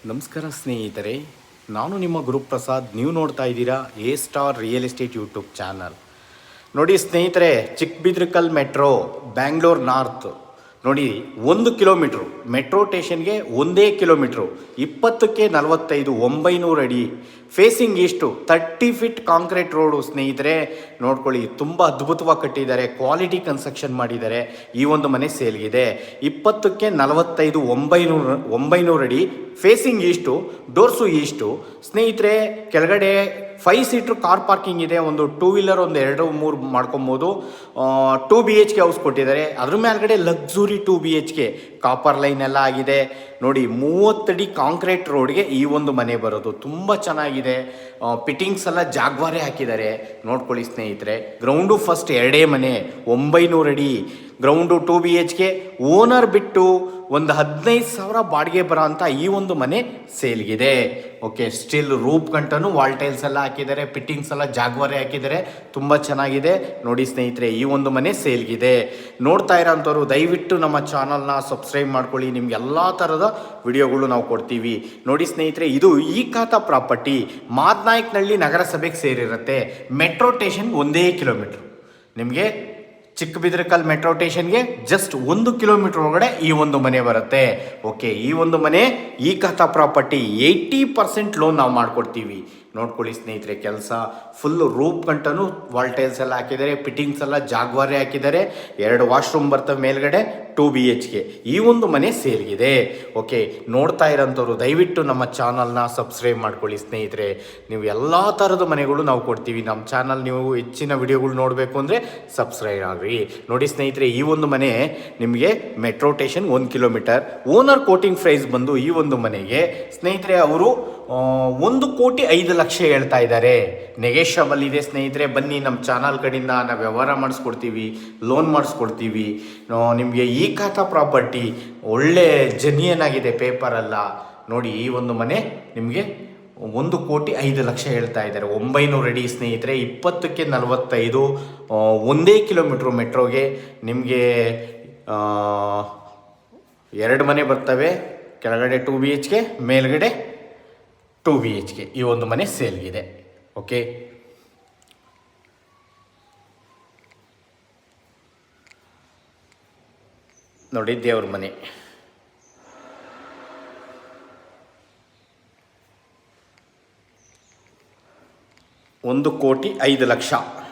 ನಮಸ್ಕಾರ ಸ್ನೇಹಿತರೆ, ನಾನು ನಿಮ್ಮ ಗುರುಪ್ರಸಾದ್. ನೀವು ನೋಡ್ತಾ ಇದ್ದೀರಾ A star real estate YouTube channel. ನೋಡಿ ಸ್ನೇಹಿತರೆ, ಚಿಕ್ಕಬಿದ್ರಕಲ್ ಮೆಟ್ರೋ, ಬ್ಯಾಂಗ್ಳೂರ್ ನಾರ್ತ್ ನೋಡಿ, 1 ಕಿಲೋಮೀಟ್ರು ಮೆಟ್ರೋ ಸ್ಟೇಷನ್ಗೆ 1 ಕಿಲೋಮೀಟ್ರು, 20ಕ್ಕೆ 45, 900 ಅಡಿ, facing is to, 30 feet concrete road. ಸ್ನೇಹಿತರೆ ನೋಡ್ಕೊಳ್ಳಿ, ತುಂಬ ಅದ್ಭುತವಾಗಿ ಕಟ್ಟಿದ್ದಾರೆ, ಕ್ವಾಲಿಟಿ ಕನ್ಸ್ಟ್ರಕ್ಷನ್ ಮಾಡಿದ್ದಾರೆ. ಈ ಒಂದು ಮನೆ ಸೇಲ್ಗಿದೆ. 20ಕ್ಕೆ 45, 900 ಅಡಿ, ಫೇಸಿಂಗ್ ಈಸ್ಟು, ಡೋರ್ಸು ಈಸ್ಟು. ಸ್ನೇಹಿತರೆ ಕೆಳಗಡೆ 5 ಸೀಟ್ರ್ ಕಾರ್ ಪಾರ್ಕಿಂಗ್ ಇದೆ. ಒಂದು 2 ವೀಲರ್ ಒಂದು 2-3 ಮಾಡ್ಕೊಬೋದು. 2 BHK ಹೌಸ್ ಕೊಟ್ಟಿದ್ದಾರೆ. ಅದ್ರ ಮೇಲ್ಗಡೆ ಲಕ್ಸುರಿ 2 BHK, ಕಾಪರ್ ಲೈನ್ ಎಲ್ಲ ಆಗಿದೆ. ನೋಡಿ 30 ಅಡಿ ಕಾಂಕ್ರೀಟ್ ರೋಡ್ಗೆ ಈ ಒಂದು ಮನೆ ಬರೋದು. ತುಂಬ ಚೆನ್ನಾಗಿದೆ. ಫಿಟ್ಟಿಂಗ್ಸ್ ಎಲ್ಲ ಜಾಗ್ವಾರೆ ಹಾಕಿದ್ದಾರೆ. ನೋಡ್ಕೊಳ್ಳಿ ಸ್ನೇಹಿತರೆ, ಗ್ರೌಂಡು ಫಸ್ಟ್ 2 ಮನೆ, 900 ಅಡಿ, ಗ್ರೌಂಡು 2 BHK, ಓನರ್ ಬಿಟ್ಟು ಒಂದು 15,000 ಬಾಡಿಗೆ ಬರೋ ಅಂಥ ಈ ಒಂದು ಮನೆ ಸೇಲ್ಗಿದೆ. ಓಕೆ, ಸ್ಟಿಲ್ ರೂಪ್ ಗಂಟನು ವಾಲ್ ಟೈಲ್ಸ್ ಎಲ್ಲ ಹಾಕಿದ್ದಾರೆ, ಫಿಟ್ಟಿಂಗ್ಸ್ ಎಲ್ಲ ಜಾಗ್ವಾರೆ ಹಾಕಿದ್ದಾರೆ. ತುಂಬ ಚೆನ್ನಾಗಿದೆ. ನೋಡಿ ಸ್ನೇಹಿತರೆ, ಈ ಒಂದು ಮನೆ ಸೇಲ್ಗಿದೆ. ನೋಡ್ತಾ ಇರೋಂಥವ್ರು ದಯವಿಟ್ಟು ನಮ್ಮ ಚಾನಲ್ನ ಸಬ್ಸ್ಕ್ರೈಬ್ ಮಾಡ್ಕೊಳ್ಳಿ. ನಿಮ್ಗೆ ಎಲ್ಲ ಥರದ ವಿಡಿಯೋಗಳು ನಾವು ಕೊಡ್ತೀವಿ. ನೋಡಿ ಸ್ನೇಹಿತರೆ, ಇದು ಈ ಖಾತಾ ಪ್ರಾಪರ್ಟಿ ಮಾದನಾಯಕನಹಳ್ಳಿ ನಗರಸಭೆಗೆ ಸೇರಿರುತ್ತೆ. Metro station 1 kilometre. ನಿಮಗೆ ಚಿಕ್ಕಬಿದ್ರಕಲ್ ಮೆಟ್ರೋ ಸ್ಟೇಷನ್ಗೆ ಜಸ್ಟ್ 1 ಕಿಲೋಮೀಟ್ರ್ ಒಳಗಡೆ ಈ ಒಂದು ಮನೆ ಬರುತ್ತೆ. ಓಕೆ, ಈ ಒಂದು ಮನೆ ಈ ಖಾತಾ ಪ್ರಾಪರ್ಟಿ 80% ಲೋನ್ ನಾವು ಮಾಡಿಕೊಡ್ತೀವಿ. ನೋಡ್ಕೊಳ್ಳಿ ಸ್ನೇಹಿತರೆ, ಕೆಲಸ ಫುಲ್ ರೂಪ್ ಗಂಟನು ವಾಲ್ ಟೈಲ್ಸ್ ಎಲ್ಲ ಹಾಕಿದ್ದಾರೆ, ಫಿಟ್ಟಿಂಗ್ಸ್ ಎಲ್ಲ ಜಾಗ್ವಾರೆ ಹಾಕಿದ್ದಾರೆ. 2 ವಾಶ್ರೂಮ್ ಬರ್ತವೆ ಮೇಲ್ಗಡೆ, 2 BHK. ಈ ಒಂದು ಮನೆ ಸೇಲ್ಗಿದೆ. ಓಕೆ, ನೋಡ್ತಾ ಇರೋಂಥವ್ರು ದಯವಿಟ್ಟು ನಮ್ಮ ಚಾನಲ್ನ ಸಬ್ಸ್ಕ್ರೈಬ್ ಮಾಡ್ಕೊಳ್ಳಿ ಸ್ನೇಹಿತರೆ. ನೀವು ಎಲ್ಲ ಥರದ ಮನೆಗಳು ನಾವು ಕೊಡ್ತೀವಿ. ನಮ್ಮ ಚಾನಲ್ ನೀವು ಹೆಚ್ಚಿನ ವಿಡಿಯೋಗಳು ನೋಡಬೇಕು ಅಂದರೆ ಸಬ್ಸ್ಕ್ರೈಬ್ ಆಗ್ರಿ. ನೋಡಿ ಸ್ನೇಹಿತರೆ, ಈ ಒಂದು ಮನೆ ನಿಮಗೆ metro station 1 kilometre. Owner quoting price ಬಂದು ಈ ಒಂದು ಮನೆಗೆ ಸ್ನೇಹಿತರೆ ಅವರು 1,05,00,000 ಹೇಳ್ತಾ ಇದ್ದಾರೆ. ನೆಗೆಷಬಲ್ ಇದೆ ಸ್ನೇಹಿತರೆ. ಬನ್ನಿ, ನಮ್ಮ ಚಾನಲ್ ಕಡೆಯಿಂದ ನಾವು ವ್ಯವಹಾರ ಮಾಡಿಸ್ಕೊಡ್ತೀವಿ, ಲೋನ್ ಮಾಡಿಸ್ಕೊಡ್ತೀವಿ. ನಿಮಗೆ ಈ ಖಾತಾ ಪ್ರಾಪರ್ಟಿ ಒಳ್ಳೆ ಜೆನ್ಯನ್ ಆಗಿದೆ, ಪೇಪರಲ್ಲ. ನೋಡಿ, ಈ ಒಂದು ಮನೆ ನಿಮಗೆ 1,05,00,000 ಹೇಳ್ತಾ ಇದ್ದಾರೆ. 900 ಅಡಿ ಸ್ನೇಹಿತರೆ, 20ಕ್ಕೆ 45, 1 ಕಿಲೋಮೀಟ್ರು ಮೆಟ್ರೋಗೆ. ನಿಮಗೆ 2 ಮನೆ ಬರ್ತವೆ. ಕೆಳಗಡೆ 2 BHK, ಮೇಲ್ಗಡೆ 2 BHK. ಈ ಒಂದು ಮನೆ ಸೇಲ್ಗಿದೆ. ಓಕೆ, ನೋಡಿ ದೇವ್ರ ಮನೆ. 1,05,00,000.